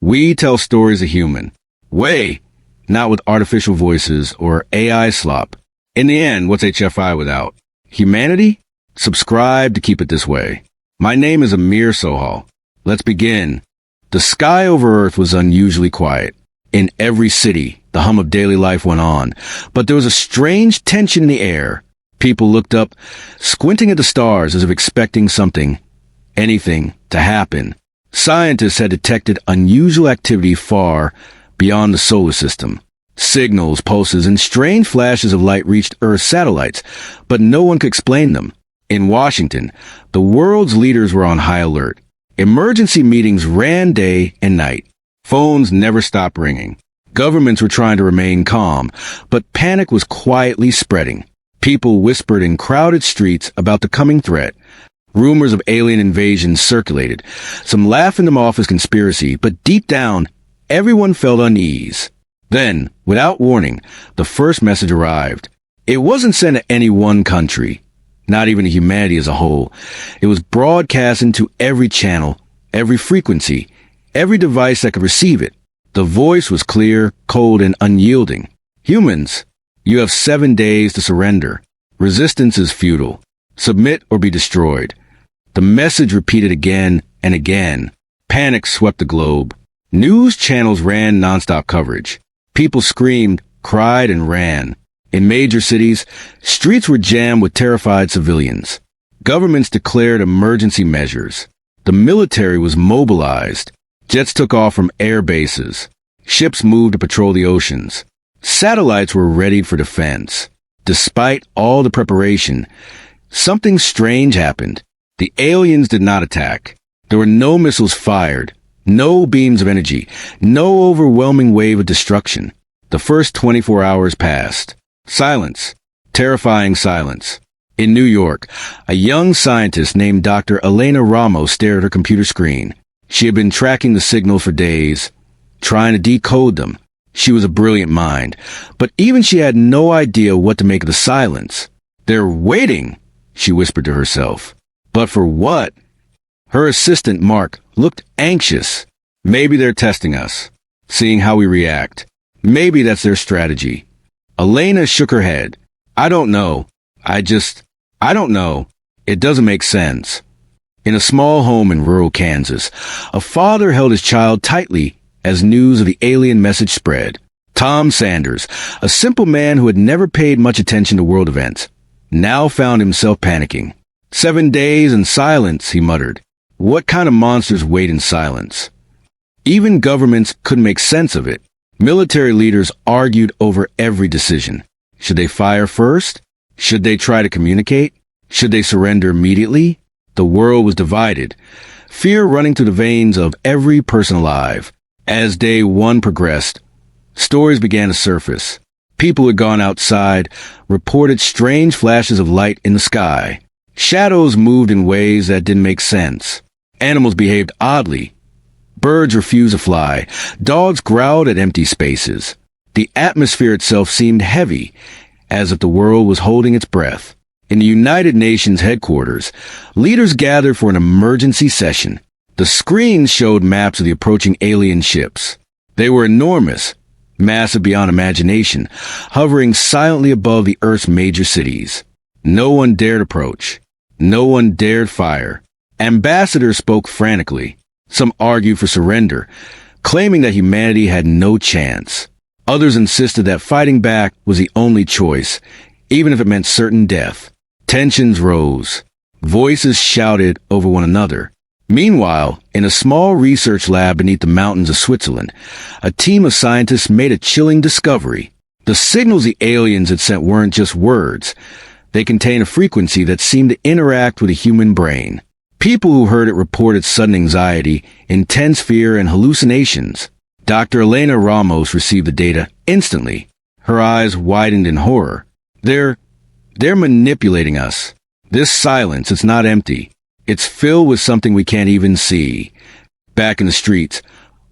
We tell stories of human. Way, not with artificial voices or AI slop. In the end, what's HFI without? Humanity? Subscribe to keep it this way. My name is Amir Sohal. Let's begin. The sky over Earth was unusually quiet. In every city, the hum of daily life went on, but there was a strange tension in the air. People looked up, squinting at the stars as if expecting anything, to happen. Scientists had detected unusual activity far beyond the solar system. Signals, pulses, and strange flashes of light reached Earth's satellites, but no one could explain them. In Washington, the world's leaders were on high alert. Emergency meetings ran day and night. Phones never stopped ringing. Governments were trying to remain calm, but panic was quietly spreading. People whispered in crowded streets about the coming threat. Rumors of alien invasion circulated. Some laughed them off as conspiracy, but deep down, everyone felt unease. Then, without warning, the first message arrived. It wasn't sent to any one country, not even to humanity as a whole. It was broadcast into every channel, every frequency, every device that could receive it. The voice was clear, cold, and unyielding. Humans, you have 7 days to surrender. Resistance is futile. Submit or be destroyed. The message repeated again and again. Panic swept the globe. News channels ran nonstop coverage. People screamed, cried, and ran. In major cities, streets were jammed with terrified civilians. Governments declared emergency measures. The military was mobilized. Jets took off from air bases. Ships moved to patrol the oceans. Satellites were readied for defense. Despite all the preparation, something strange happened. The aliens did not attack. There were no missiles fired, no beams of energy, no overwhelming wave of destruction. The first 24 hours passed. Silence. Terrifying silence. In New York, a young scientist named Dr. Elena Ramos stared at her computer screen. She had been tracking the signals for days, trying to decode them. She was a brilliant mind, but even she had no idea what to make of the silence. "They're waiting," she whispered to herself. But for what? Her assistant, Mark, looked anxious. Maybe they're testing us, seeing how we react. Maybe that's their strategy. Elena shook her head. "I don't know. I don't know. It doesn't make sense." In a small home in rural Kansas, a father held his child tightly as news of the alien message spread. Tom Sanders, a simple man who had never paid much attention to world events, now found himself panicking. 7 days in silence, he muttered. What kind of monsters wait in silence? Even governments couldn't make sense of it. Military leaders argued over every decision. Should they fire first? Should they try to communicate? Should they surrender immediately? The world was divided, fear running through the veins of every person alive. As day one progressed, stories began to surface. People had gone outside, reported strange flashes of light in the sky. Shadows moved in ways that didn't make sense. Animals behaved oddly. Birds refused to fly. Dogs growled at empty spaces. The atmosphere itself seemed heavy, as if the world was holding its breath. In the United Nations headquarters, leaders gathered for an emergency session. The screens showed maps of the approaching alien ships. They were enormous, massive beyond imagination, hovering silently above the Earth's major cities. No one dared approach. No one dared fire. Ambassadors spoke frantically. Some argued for surrender, claiming that humanity had no chance. Others insisted that fighting back was the only choice, even if it meant certain death. Tensions rose. Voices shouted over one another. Meanwhile, in a small research lab beneath the mountains of Switzerland, a team of scientists made a chilling discovery. The signals the aliens had sent weren't just words. They contained a frequency that seemed to interact with the human brain. People who heard it reported sudden anxiety, intense fear, and hallucinations. Dr. Elena Ramos received the data instantly. Her eyes widened in horror. They're manipulating us. This silence, it's not empty. It's filled with something we can't even see. Back in the streets,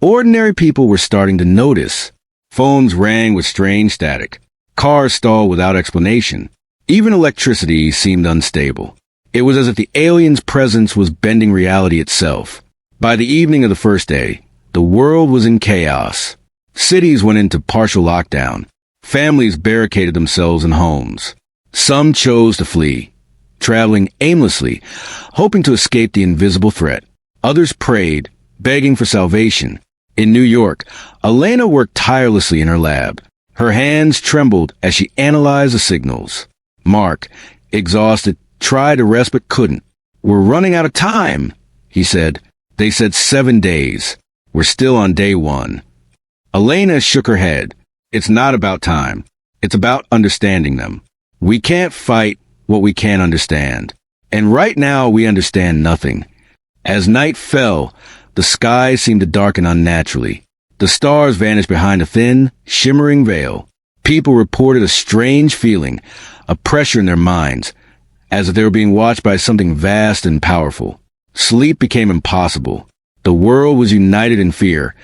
ordinary people were starting to notice. Phones rang with strange static. Cars stalled without explanation. Even electricity seemed unstable. It was as if the aliens' presence was bending reality itself. By the evening of the first day, The world was in chaos. Cities went into partial lockdown. Families barricaded themselves in homes. Some chose to flee, traveling aimlessly, hoping to escape the invisible threat. Others prayed, begging for salvation. In New York, Elena worked tirelessly in her lab. Her hands trembled as she analyzed the signals. Mark, exhausted, tried to rest but couldn't. "We're running out of time," he said. They said 7 days. We're still on day 1. Elena shook her head. It's not about time. It's about understanding them. We can't fight what we can't understand. And right now we understand nothing. As night fell, the sky seemed to darken unnaturally. The stars vanished behind a thin, shimmering veil. People reported a strange feeling, a pressure in their minds, as if they were being watched by something vast and powerful. Sleep became impossible. The world was united in fear,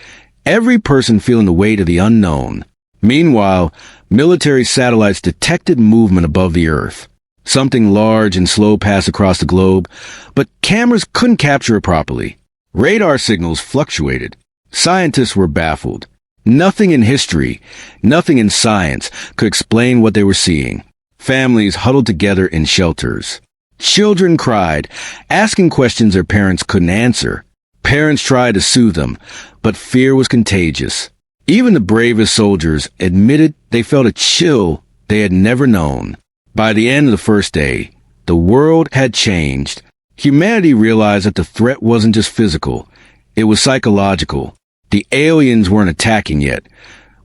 every person feeling the weight of the unknown. Meanwhile, military satellites detected movement above the Earth. Something large and slow passed across the globe, but cameras couldn't capture it properly. Radar signals fluctuated. Scientists were baffled. Nothing in history, nothing in science could explain what they were seeing. Families huddled together in shelters. Children cried, asking questions their parents couldn't answer. Parents tried to soothe them, but fear was contagious. Even the bravest soldiers admitted they felt a chill they had never known. By the end of the first day, the world had changed. Humanity realized that the threat wasn't just physical, it was psychological. The aliens weren't attacking yet,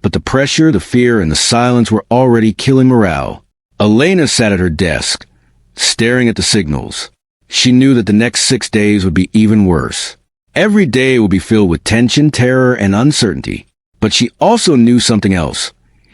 but the pressure, the fear, and the silence were already killing morale. Elena sat at her desk, staring at the signals. She knew that the next 6 days would be even worse. Every day would be filled with tension, terror, and uncertainty. But she also knew something else.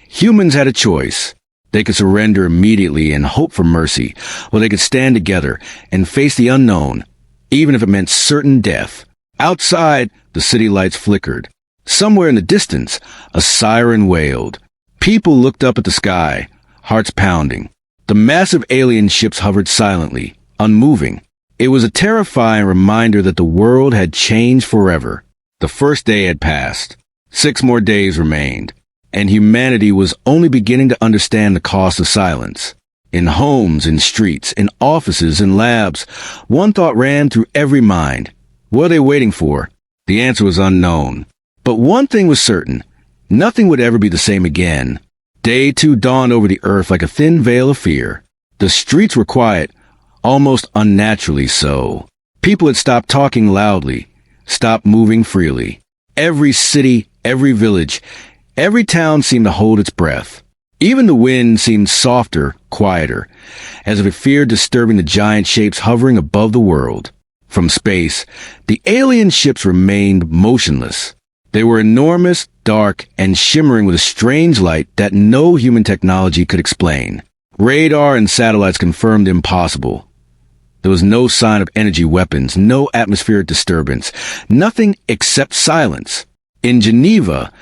Humans had a choice. They could surrender immediately and hope for mercy, or they could stand together and face the unknown, even if it meant certain death. Outside, the city lights flickered. Somewhere in the distance, a siren wailed. People looked up at the sky, hearts pounding. The massive alien ships hovered silently, unmoving. It was a terrifying reminder that the world had changed forever. The first day had passed. 6 more days remained, and humanity was only beginning to understand the cost of silence. In homes, in streets, in offices, in labs, one thought ran through every mind. What are they waiting for? The answer was unknown. But one thing was certain. Nothing would ever be the same again. Day 2 dawned over the earth like a thin veil of fear. The streets were quiet, almost unnaturally so. People had stopped talking loudly, stopped moving freely. Every city, every village, every town seemed to hold its breath. Even the wind seemed softer, quieter, as if it feared disturbing the giant shapes hovering above the world. From space, the alien ships remained motionless. They were enormous, dark, and shimmering with a strange light that no human technology could explain. Radar and satellites confirmed the impossible. There was no sign of energy weapons, no atmospheric disturbance, nothing except silence. In Geneva,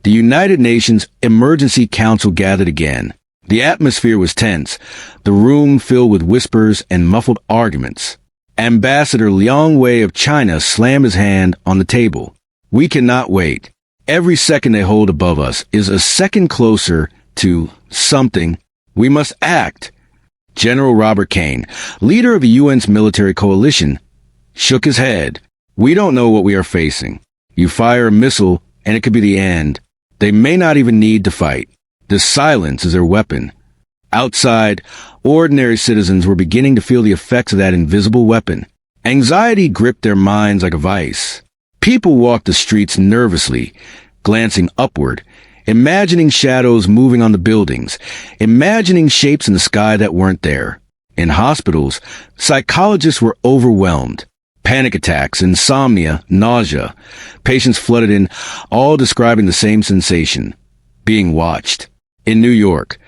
the United Nations Emergency Council gathered again. The atmosphere was tense, the room filled with whispers and muffled arguments. Ambassador Liang Wei of China slammed his hand on the table. We cannot wait. Every second they hold above us is a second closer to something. We must act. General Robert Kane, leader of the UN's military coalition, shook his head. We don't know what we are facing. You fire a missile, and it could be the end. They may not even need to fight. The silence is their weapon. Outside, ordinary citizens were beginning to feel the effects of that invisible weapon. Anxiety gripped their minds like a vice. People walked the streets nervously, glancing upward, imagining shadows moving on the buildings, imagining shapes in the sky that weren't there. In hospitals, psychologists were overwhelmed. Panic attacks, insomnia, nausea. Patients flooded in, all describing the same sensation: being watched. In New York,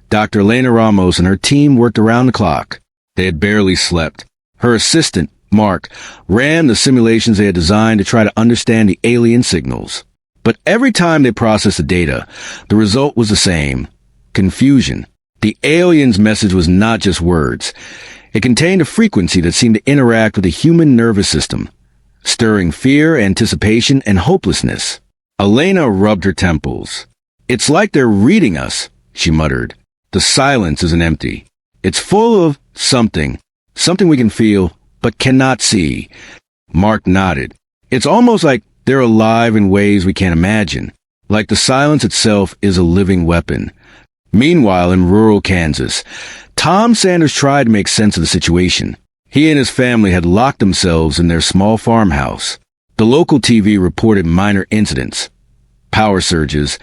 Dr. Elena Ramos and her team worked around the clock. They had barely slept. Her assistant, Mark, ran the simulations they had designed to try to understand the alien signals. But every time they processed the data, the result was the same: confusion. The aliens' message was not just words. It contained a frequency that seemed to interact with the human nervous system. stirring fear, anticipation, and hopelessness. Elena rubbed her temples. "It's like they're reading us," she muttered. "The silence isn't empty. It's full of something we can feel, but cannot see." Mark nodded. "It's almost like they're alive in ways we can't imagine, like the silence itself is a living weapon." Meanwhile, in rural Kansas, Tom Sanders tried to make sense of the situation. He and his family had locked themselves in their small farmhouse. The local TV reported minor incidents, power surges,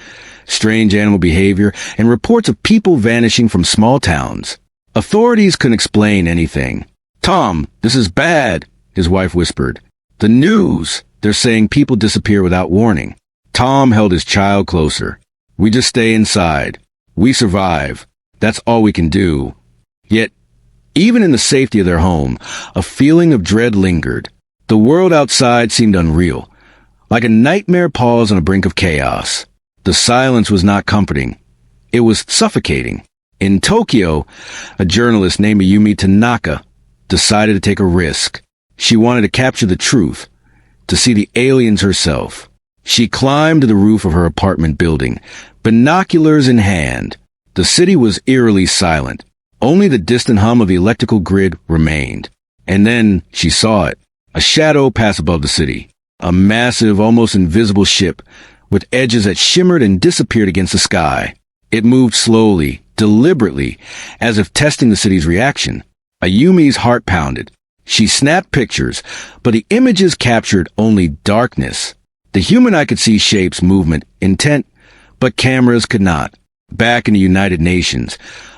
strange animal behavior, and reports of people vanishing from small towns. Authorities couldn't explain anything. "Tom, this is bad," his wife whispered. "The news, they're saying people disappear without warning." Tom held his child closer. "We just stay inside. We survive. That's all we can do." Yet, even in the safety of their home, a feeling of dread lingered. The world outside seemed unreal, like a nightmare pause on the brink of chaos. The silence was not comforting. It was suffocating. In Tokyo, a journalist named Ayumi Tanaka decided to take a risk. She wanted to capture the truth, to see the aliens herself. She climbed to the roof of her apartment building, binoculars in hand. The city was eerily silent. Only the distant hum of the electrical grid remained. And then she saw it, a shadow pass above the city. A massive, almost invisible ship with edges that shimmered and disappeared against the sky. It moved slowly, deliberately, as if testing the city's reaction. Ayumi's heart pounded. She snapped pictures, but the images captured only darkness. The human eye could see shapes, movement, intent, but cameras could not. Back in the United Nations,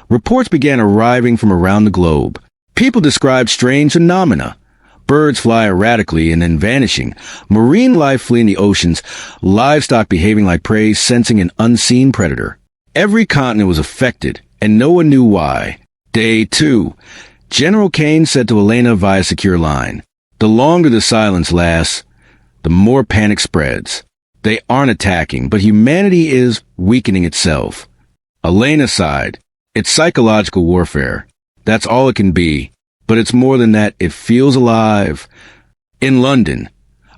reports began arriving from around the globe. People described strange phenomena. Birds fly erratically and then vanishing, marine life fleeing the oceans, livestock behaving like prey, sensing an unseen predator. Every continent was affected, and no one knew why. Day 2. General Kane said to Elena via secure line, "The longer the silence lasts, the more panic spreads. They aren't attacking, but humanity is weakening itself." Elena sighed. "It's psychological warfare. That's all it can be. But it's more than that. It feels alive." In London,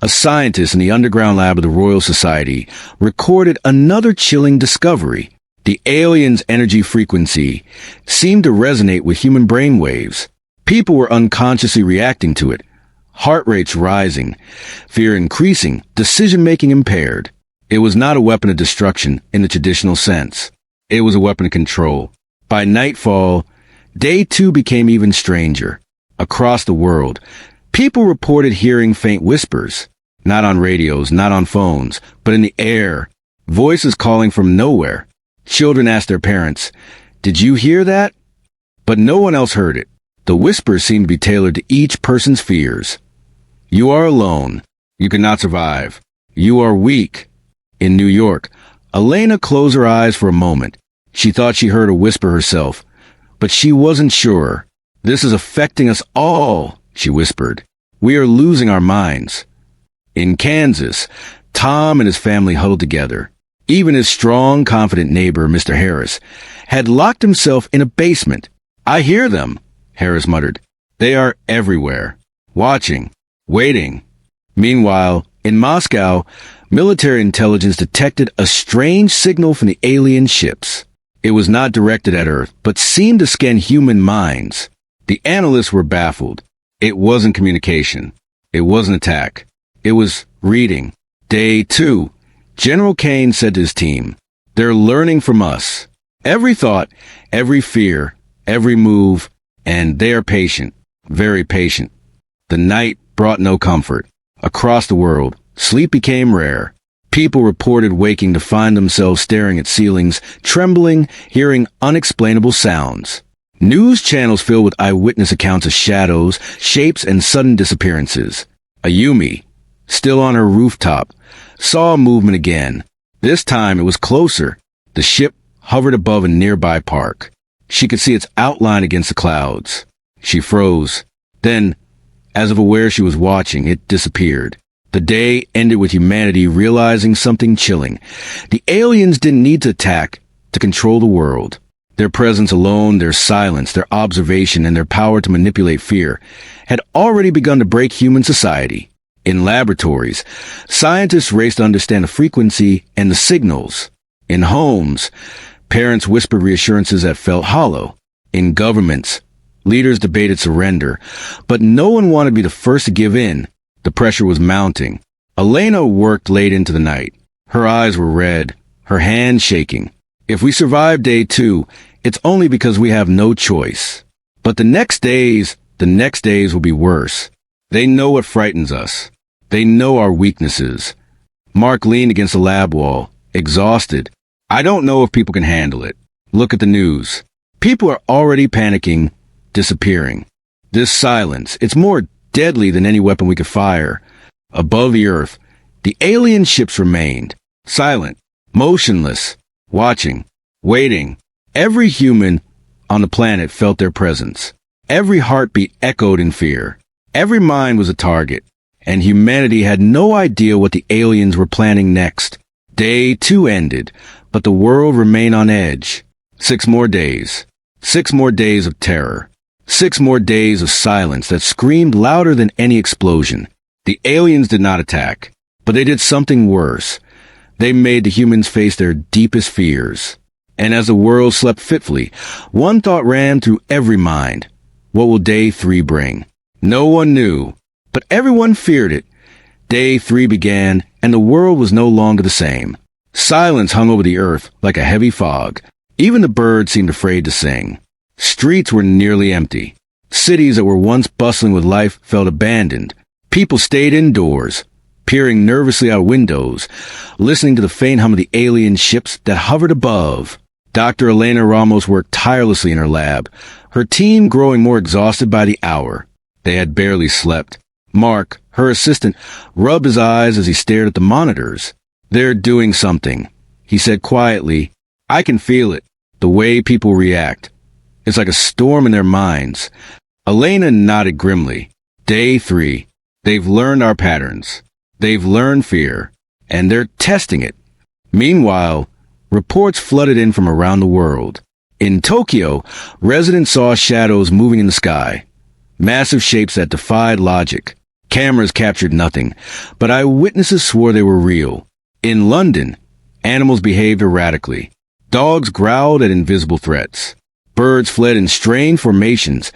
a scientist in the underground lab of the Royal Society recorded another chilling discovery. The aliens' energy frequency seemed to resonate with human brain waves. People were unconsciously reacting to it. Heart rates rising, fear increasing, decision-making impaired. It was not a weapon of destruction in the traditional sense. It was a weapon of control. By nightfall, Day 2 became even stranger. Across the world, people reported hearing faint whispers, not on radios, not on phones, but in the air, voices calling from nowhere. Children asked their parents, "Did you hear that?" But no one else heard it. The whispers seemed to be tailored to each person's fears. "You are alone. You cannot survive. You are weak." In New York, Elena closed her eyes for a moment. She thought she heard a whisper herself, but she wasn't sure. "This is affecting us all," she whispered. "We are losing our minds." In Kansas, Tom and his family huddled together. Even his strong, confident neighbor, Mr. Harris, had locked himself in a basement. "I hear them," Harris muttered. "They are everywhere, watching, waiting." Meanwhile, in Moscow, military intelligence detected a strange signal from the alien ships. It was not directed at Earth, but seemed to scan human minds. The analysts were baffled. It wasn't communication. It wasn't attack. It was reading. Day 2. General Kane said to his team, "They're learning from us. Every thought, every fear, every move, and they are patient, very patient." The night brought no comfort. Across the world, sleep became rare. People reported waking to find themselves staring at ceilings, trembling, hearing unexplainable sounds. News channels filled with eyewitness accounts of shadows, shapes, and sudden disappearances. Ayumi, still on her rooftop, saw a movement again. This time it was closer. The ship hovered above a nearby park. She could see its outline against the clouds. She froze. Then, as if aware she was watching, it disappeared. The day ended with humanity realizing something chilling. The aliens didn't need to attack to control the world. Their presence alone, their silence, their observation, and their power to manipulate fear had already begun to break human society. In laboratories, scientists raced to understand the frequency and the signals. In homes, parents whispered reassurances that felt hollow. In governments, leaders debated surrender, but no one wanted to be the first to give in. The pressure was mounting. Elena worked late into the night. Her eyes were red, her hands shaking. If we survive day 2, it's only because we have no choice. But the next days will be worse. They know what frightens us. They know our weaknesses. Mark leaned against the lab wall, exhausted. I don't know if people can handle it. Look at the news. People are already panicking, disappearing. This silence, it's more deadly than any weapon we could fire. Above the earth, the alien ships remained, silent, motionless, watching, waiting. Every human on the planet felt their presence. Every heartbeat echoed in fear. Every mind was a target, and humanity had no idea what the aliens were planning next. Day 2 ended, but the world remained on edge. 6 more days. 6 more days of terror. 6 more days of silence that screamed louder than any explosion. The aliens did not attack, but they did something worse. They made the humans face their deepest fears. And as the world slept fitfully, one thought ran through every mind. What will day 3 bring? No one knew, but everyone feared it. Day 3 began, and the world was no longer the same. Silence hung over the earth like a heavy fog. Even the birds seemed afraid to sing. Streets were nearly empty. Cities that were once bustling with life felt abandoned. People stayed indoors, peering nervously out windows, listening to the faint hum of the alien ships that hovered above. Dr. Elena Ramos worked tirelessly in her lab, her team growing more exhausted by the hour. They had barely slept. Mark, her assistant, rubbed his eyes as he stared at the monitors. They're doing something, he said quietly. I can feel it, the way people react. It's like a storm in their minds. Elena nodded grimly. Day 3. They've learned our patterns. They've learned fear, and they're testing it. Meanwhile, reports flooded in from around the world. In Tokyo, residents saw shadows moving in the sky, massive shapes that defied logic. Cameras captured nothing, but eyewitnesses swore they were real. In London, animals behaved erratically. Dogs growled at invisible threats. Birds fled in strange formations,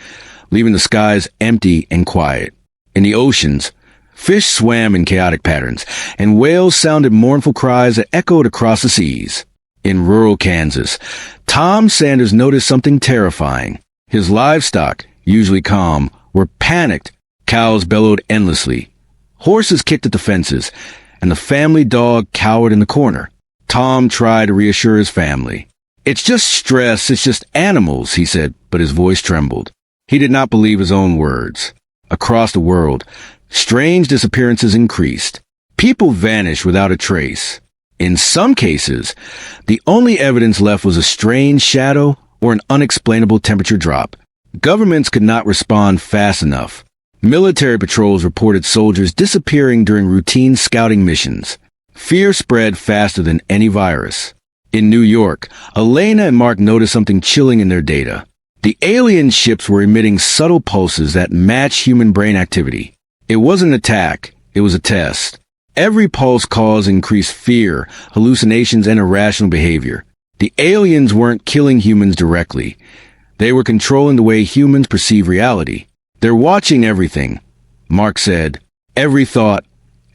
leaving the skies empty and quiet. In the oceans, fish swam in chaotic patterns, and whales sounded mournful cries that echoed across the seas. In rural Kansas, Tom Sanders noticed something terrifying. His livestock, usually calm, were panicked. Cows bellowed endlessly. Horses kicked at the fences, and the family dog cowered in the corner. Tom tried to reassure his family. It's just stress, it's just animals, he said, but his voice trembled. He did not believe his own words. Across the world, strange disappearances increased. People vanished without a trace. In some cases, the only evidence left was a strange shadow or an unexplainable temperature drop. Governments could not respond fast enough. Military patrols reported soldiers disappearing during routine scouting missions. Fear spread faster than any virus. In New York, Elena and Mark noticed something chilling in their data. The alien ships were emitting subtle pulses that matched human brain activity. It wasn't an attack, it was a test. Every pulse caused increased fear, hallucinations, and irrational behavior. The aliens weren't killing humans directly. They were controlling the way humans perceive reality. They're watching everything, Mark said. Every thought,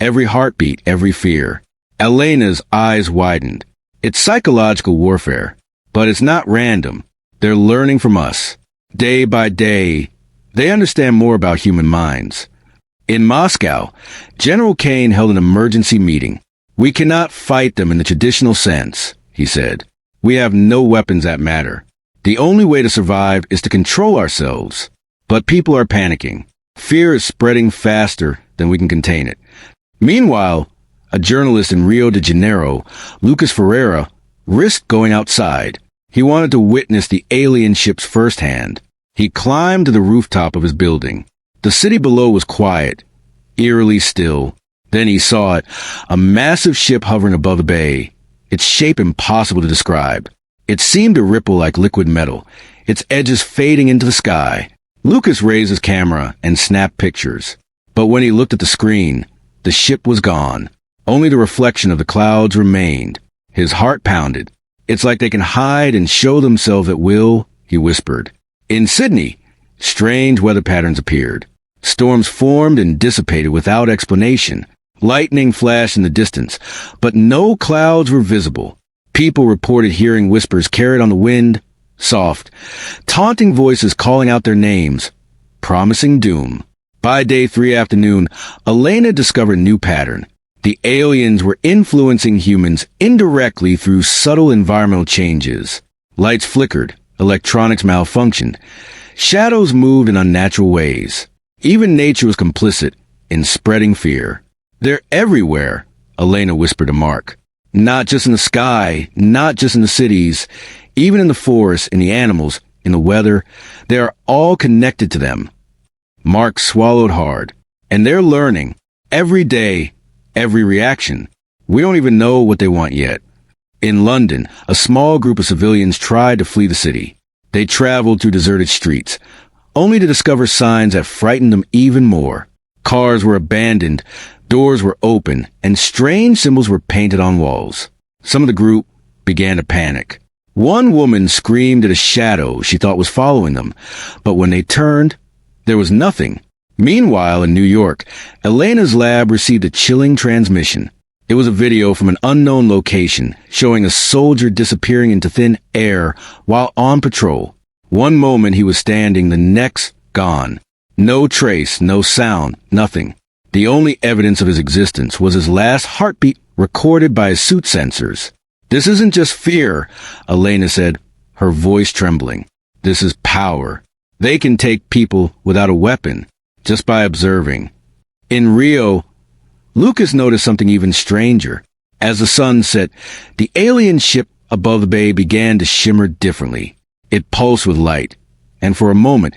every heartbeat, every fear. Elena's eyes widened. It's psychological warfare, but it's not random. They're learning from us. Day by day, they understand more about human minds. In Moscow, General Kane held an emergency meeting. We cannot fight them in the traditional sense, he said. We have no weapons that matter. The only way to survive is to control ourselves. But people are panicking. Fear is spreading faster than we can contain it. Meanwhile, a journalist in Rio de Janeiro, Lucas Ferreira, risked going outside. He wanted to witness the alien ships firsthand. He climbed to the rooftop of his building. The city below was quiet, eerily still. Then he saw it, a massive ship hovering above the bay, its shape impossible to describe. It seemed to ripple like liquid metal, its edges fading into the sky. Lucas raised his camera and snapped pictures. But when he looked at the screen, The ship was gone. Only the reflection of the clouds remained. His heart pounded. "It's like they can hide and show themselves at will," he whispered. In Sydney, strange weather patterns appeared. Storms formed and dissipated without explanation. Lightning flashed in the distance, but no clouds were visible. People reported hearing whispers carried on the wind, soft, taunting voices calling out their names, promising doom. By day 3 afternoon, Elena discovered a new pattern. The aliens were influencing humans indirectly through subtle environmental changes. Lights flickered, electronics malfunctioned, shadows moved in unnatural ways. Even nature was complicit in spreading fear. "They're everywhere," Elena whispered to Mark. "Not just in the sky, not just in the cities, even in the forests, in the animals, in the weather. They are all connected to them." Mark swallowed hard. "And they're learning. Every day, every reaction. We don't even know what they want yet." In London, a small group of civilians tried to flee the city. They traveled through deserted streets, only to discover signs that frightened them even more. Cars were abandoned, doors were open, and strange symbols were painted on walls. Some of the group began to panic. One woman screamed at a shadow she thought was following them, but when they turned, there was nothing. Meanwhile, in New York, Elena's lab received a chilling transmission. It was a video from an unknown location showing a soldier disappearing into thin air while on patrol. One moment he was standing, the next gone. No trace, no sound, nothing. The only evidence of his existence was his last heartbeat recorded by his suit sensors. "This isn't just fear," Elena said, her voice trembling. "This is power. They can take people without a weapon, just by observing." In Rio, Lucas noticed something even stranger. As the sun set, the alien ship above the bay began to shimmer differently. It pulsed with light, and for a moment,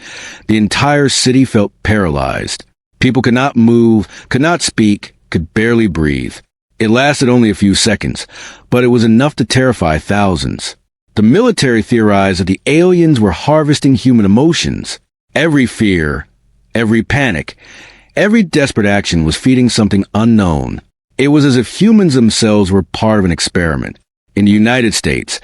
the entire city felt paralyzed. People could not move, could not speak, could barely breathe. It lasted only a few seconds, but it was enough to terrify thousands. The military theorized that the aliens were harvesting human emotions. Every fear, every panic, every desperate action was feeding something unknown. It was as if humans themselves were part of an experiment. In the United States,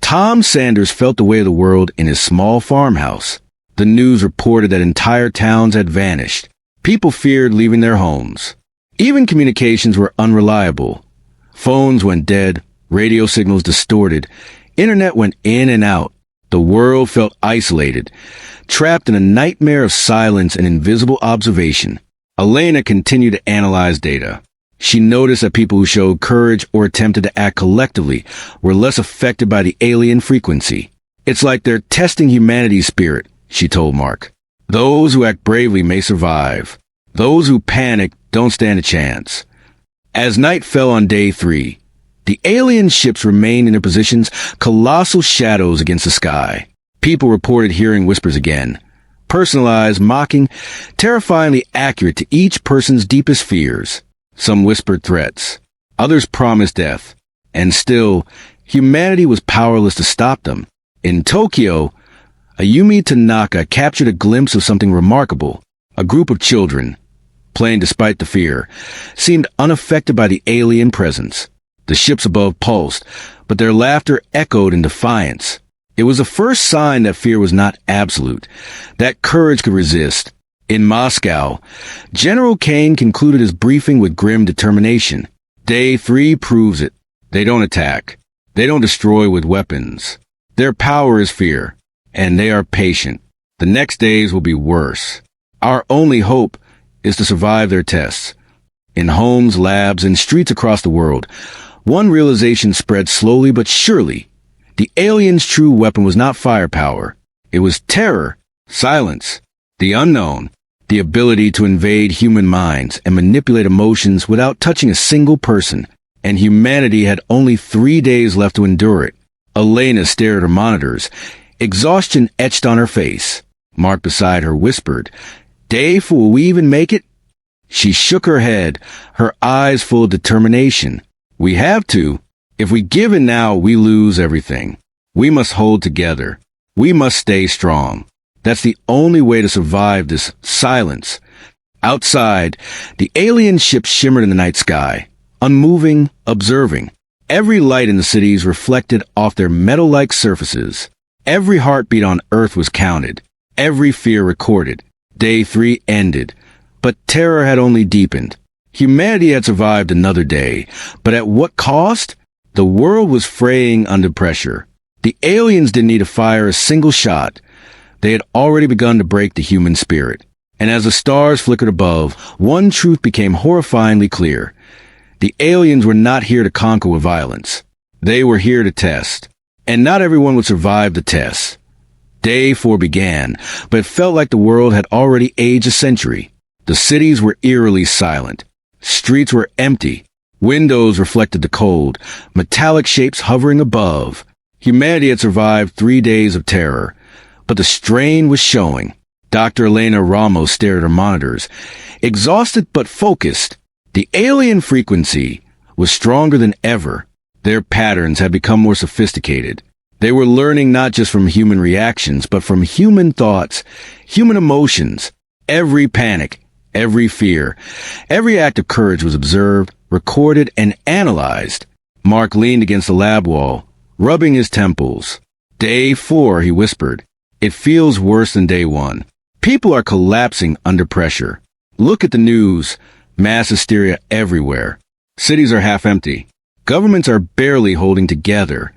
Tom Sanders felt the weight of the world in his small farmhouse. The news reported that entire towns had vanished. People feared leaving their homes. Even communications were unreliable. Phones went dead, radio signals distorted, internet went in and out. The world felt isolated, trapped in a nightmare of silence and invisible observation. Elena continued to analyze data. She noticed that people who showed courage or attempted to act collectively were less affected by the alien frequency. "It's like they're testing humanity's spirit," she told Mark. "Those who act bravely may survive. Those who panic don't stand a chance." As night fell on day 3, the alien ships remained in their positions, colossal shadows against the sky. People reported hearing whispers again. Personalized, mocking, terrifyingly accurate to each person's deepest fears. Some whispered threats. Others promised death. And still, humanity was powerless to stop them. In Tokyo, Ayumi Tanaka captured a glimpse of something remarkable. A group of children, playing despite the fear, seemed unaffected by the alien presence. The ships above pulsed, but their laughter echoed in defiance. It was the first sign that fear was not absolute, that courage could resist. In Moscow, General Kane concluded his briefing with grim determination. Day 3 proves it. They don't attack. They don't destroy with weapons. Their power is fear, and they are patient. The next days will be worse. Our only hope is to survive their tests. In homes, labs, and streets across the world, one realization spread slowly but surely. The alien's true weapon was not firepower. It was terror, silence, the unknown, the ability to invade human minds and manipulate emotions without touching a single person. And humanity had only 3 days left to endure it. Elena stared at her monitors, exhaustion etched on her face. Mark beside her whispered, "Dave, will we even make it?" She shook her head, her eyes full of determination. "We have to. If we give in now, we lose everything. We must hold together. We must stay strong. That's the only way to survive this silence." Outside, the alien ship shimmered in the night sky, unmoving, observing. Every light in the cities reflected off their metal-like surfaces. Every heartbeat on Earth was counted, every fear recorded. Day 3 ended, but terror had only deepened. Humanity had survived another day, but at what cost? The world was fraying under pressure. The aliens didn't need to fire a single shot. They had already begun to break the human spirit. And as the stars flickered above, one truth became horrifyingly clear. The aliens were not here to conquer with violence. They were here to test. And not everyone would survive the test. Day 4 began, but it felt like the world had already aged a century. The cities were eerily silent. Streets were empty. Windows reflected the cold, metallic shapes hovering above. Humanity had survived 3 days of terror, but the strain was showing. Dr. Elena Ramos stared at her monitors, exhausted but focused. The alien frequency was stronger than ever. Their patterns had become more sophisticated. They were learning not just from human reactions, but from human thoughts, human emotions. Every panic, every fear, every act of courage was observed, recorded, and analyzed. Mark leaned against the lab wall, rubbing his temples. Day 4, he whispered. It feels worse than day 1. People are collapsing under pressure. Look at the news. Mass hysteria everywhere. Cities are half empty. Governments are barely holding together.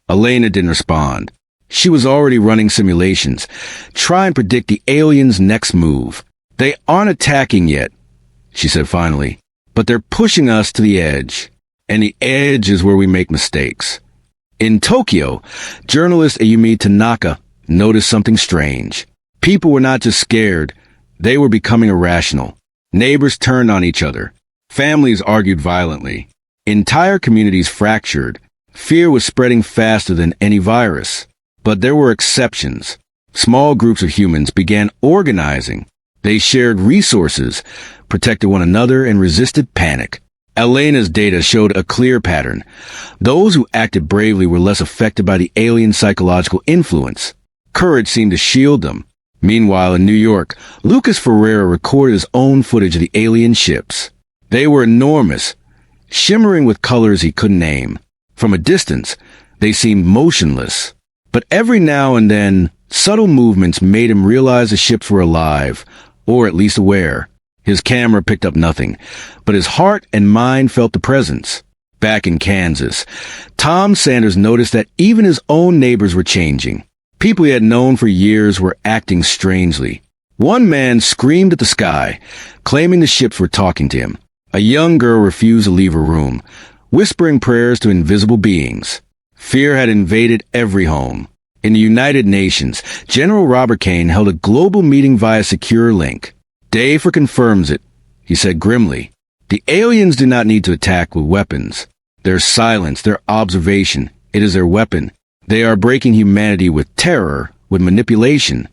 Elena didn't respond. She was already running simulations, trying to predict the aliens' next move. They aren't attacking yet, she said finally, but they're pushing us to the edge. And the edge is where we make mistakes. In Tokyo, journalist Ayumi Tanaka noticed something strange. People were not just scared, they were becoming irrational. Neighbors turned on each other. Families argued violently. Entire communities fractured. Fear was spreading faster than any virus. But there were exceptions. Small groups of humans began organizing. They shared resources, protected one another, and resisted panic. Elena's data showed a clear pattern. Those who acted bravely were less affected by the alien psychological influence. Courage seemed to shield them. Meanwhile, in New York, Lucas Ferreira recorded his own footage of the alien ships. They were enormous, shimmering with colors he couldn't name. From a distance, they seemed motionless. But every now and then, subtle movements made him realize the ships were alive, or at least aware. His camera picked up nothing, but his heart and mind felt the presence. Back in Kansas, Tom Sanders noticed that even his own neighbors were changing. People he had known for years were acting strangely. One man screamed at the sky, claiming the ships were talking to him. A young girl refused to leave her room, whispering prayers to invisible beings. Fear had invaded every home. In the United Nations, General Robert Kane held a global meeting via secure link. Dave confirms it, he said grimly. The aliens do not need to attack with weapons. Their silence, their observation, it is their weapon. They are breaking humanity with terror, with manipulation,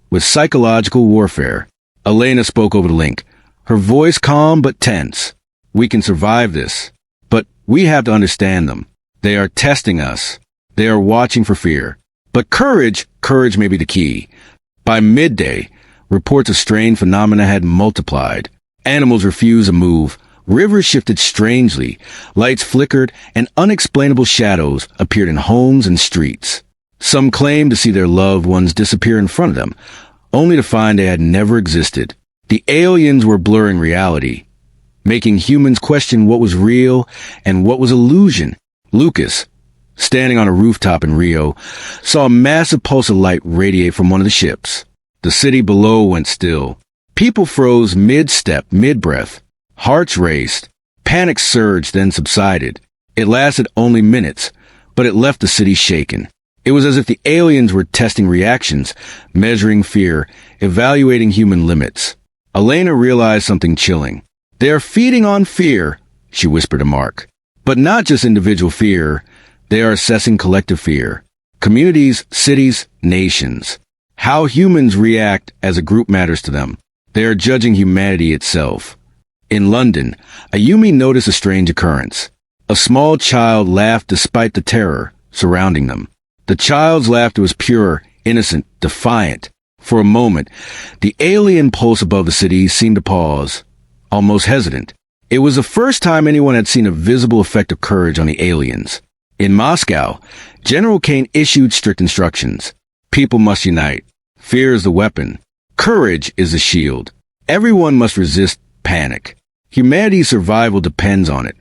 with psychological warfare. Elena spoke over the link, her voice calm but tense. We can survive this, but we have to understand them. They are testing us. They are watching for fear. But courage may be the key. By midday, reports of strange phenomena had multiplied. Animals refused to move. Rivers shifted strangely. Lights flickered, and unexplainable shadows appeared in homes and streets. Some claimed to see their loved ones disappear in front of them, only to find they had never existed. The aliens were blurring reality, making humans question what was real and what was illusion. Lucas, standing on a rooftop in Rio, saw a massive pulse of light radiate from one of the ships. The city below went still. People froze mid-step, mid-breath. Hearts raced. Panic surged, then subsided. It lasted only minutes, but it left the city shaken. It was as if the aliens were testing reactions, measuring fear, evaluating human limits. Elena realized something chilling. They are feeding on fear, she whispered to Mark. But not just individual fear. They are assessing collective fear. Communities, cities, nations. How humans react as a group matters to them. They are judging humanity itself. In London, Ayumi noticed a strange occurrence. A small child laughed despite the terror surrounding them. The child's laughter was pure, innocent, defiant. For a moment, the alien pulse above the city seemed to pause, almost hesitant. It was the first time anyone had seen a visible effect of courage on the aliens. In Moscow, General Kane issued strict instructions. People must unite. Fear is the weapon. Courage is the shield. Everyone must resist panic. Humanity's survival depends on it.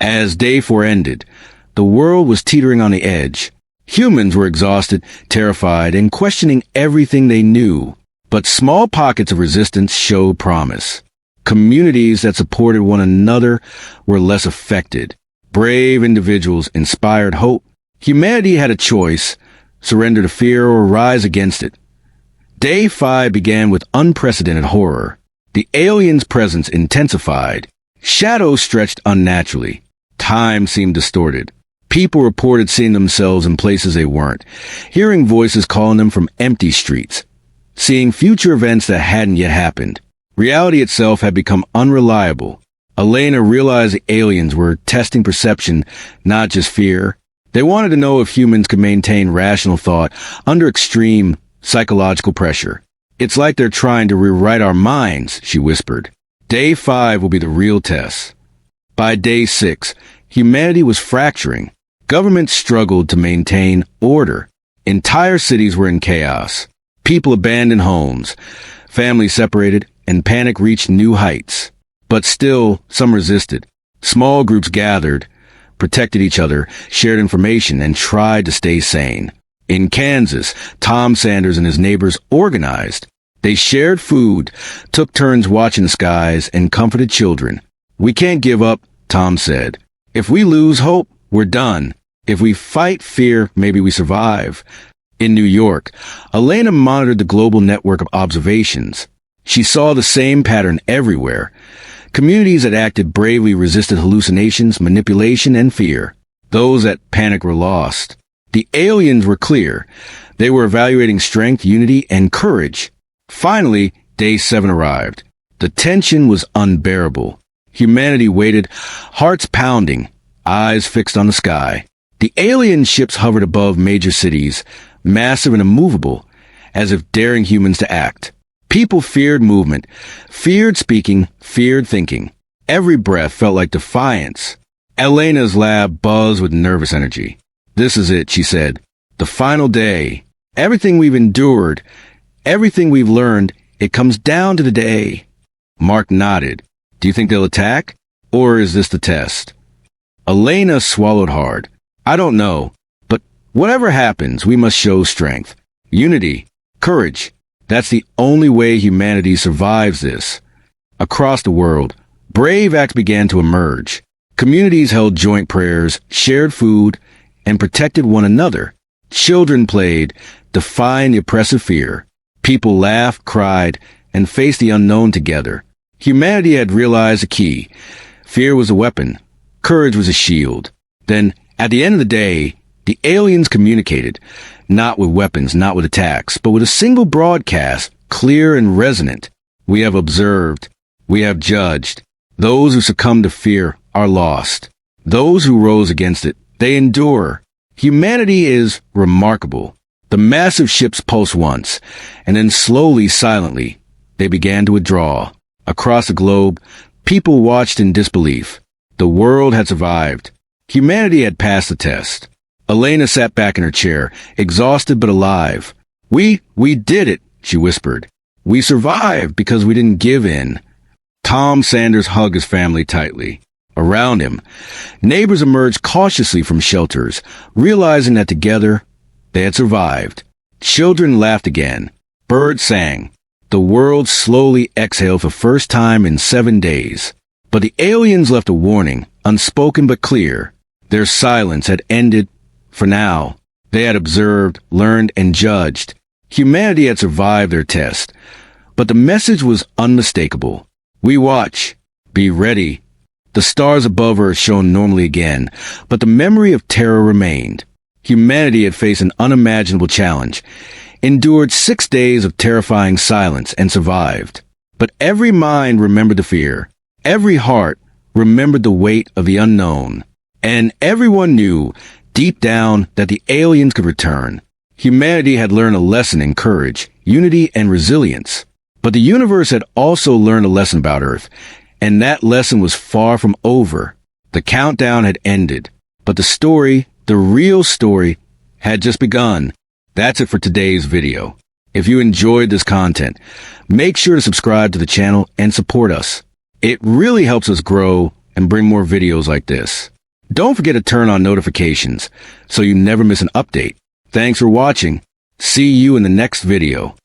As day 4 ended, the world was teetering on the edge. Humans were exhausted, terrified, and questioning everything they knew. But small pockets of resistance showed promise. Communities that supported one another were less affected. Brave individuals inspired hope. Humanity had a choice: surrender to fear or rise against it. Day 5 began with unprecedented horror. The aliens' presence intensified. Shadows stretched unnaturally. Time seemed distorted. People reported seeing themselves in places they weren't, hearing voices calling them from empty streets, seeing future events that hadn't yet happened. Reality itself had become unreliable. Elena realized the aliens were testing perception, not just fear. They wanted to know if humans could maintain rational thought under extreme psychological pressure. "It's like they're trying to rewrite our minds," she whispered. Day 5 will be the real test. By day 6, humanity was fracturing. Governments struggled to maintain order. Entire cities were in chaos. People abandoned homes, families separated, and panic reached new heights. But still, some resisted. Small groups gathered, protected each other, shared information, and tried to stay sane. In Kansas, Tom Sanders and his neighbors organized. They shared food, took turns watching the skies, and comforted children. "We can't give up," Tom said. "If we lose hope, we're done. If we fight fear, maybe we survive." In New York, Elena monitored the global network of observations. She saw the same pattern everywhere. Communities that acted bravely resisted hallucinations, manipulation, and fear. Those that panicked were lost. The aliens were clear. They were evaluating strength, unity, and courage. Finally, day 7 arrived. The tension was unbearable. Humanity waited, hearts pounding, eyes fixed on the sky. The alien ships hovered above major cities, massive and immovable, as if daring humans to act. People feared movement, feared speaking, feared thinking. Every breath felt like defiance. Elena's lab buzzed with nervous energy. "This is it," she said. "The final day. Everything we've endured, everything we've learned, it comes down to the day." Mark nodded. "Do you think they'll attack? Or is this the test?" Elena swallowed hard. "I don't know. But whatever happens, we must show strength, unity, courage. That's the only way humanity survives this." Across the world, brave acts began to emerge. Communities held joint prayers, shared food, and protected one another. Children played, defying the oppressive fear. People laughed, cried, and faced the unknown together. Humanity had realized the key. Fear was a weapon. Courage was a shield. Then, at the end of the day, the aliens communicated, not with weapons, not with attacks, but with a single broadcast, clear and resonant. "We have observed. We have judged. Those who succumb to fear are lost. Those who rose against it, they endure." Humanity is remarkable. The massive ships pulsed once, and then slowly, silently, they began to withdraw. Across the globe, people watched in disbelief. The world had survived. Humanity had passed the test. Elena sat back in her chair, exhausted but alive. We did it," she whispered. "We survived because we didn't give in." Tom Sanders hugged his family tightly. Around him, neighbors emerged cautiously from shelters, realizing that together they had survived. Children laughed again. Birds sang. The world slowly exhaled for the first time in 7 days. But the aliens left a warning, unspoken but clear. Their silence had ended for now. They had observed, learned, and judged. Humanity had survived their test. But the message was unmistakable. "We watch. Be ready." The stars above Earth shone normally again, but the memory of terror remained. Humanity had faced an unimaginable challenge, endured 6 days of terrifying silence, and survived. But every mind remembered the fear. Every heart remembered the weight of the unknown. And everyone knew, deep down, that the aliens could return. Humanity had learned a lesson in courage, unity, and resilience. But the universe had also learned a lesson about Earth, and that lesson was far from over. The countdown had ended, but the story, the real story, had just begun. That's it for today's video. If you enjoyed this content, make sure to subscribe to the channel and support us. It really helps us grow and bring more videos like this. Don't forget to turn on notifications so you never miss an update. Thanks for watching. See you in the next video.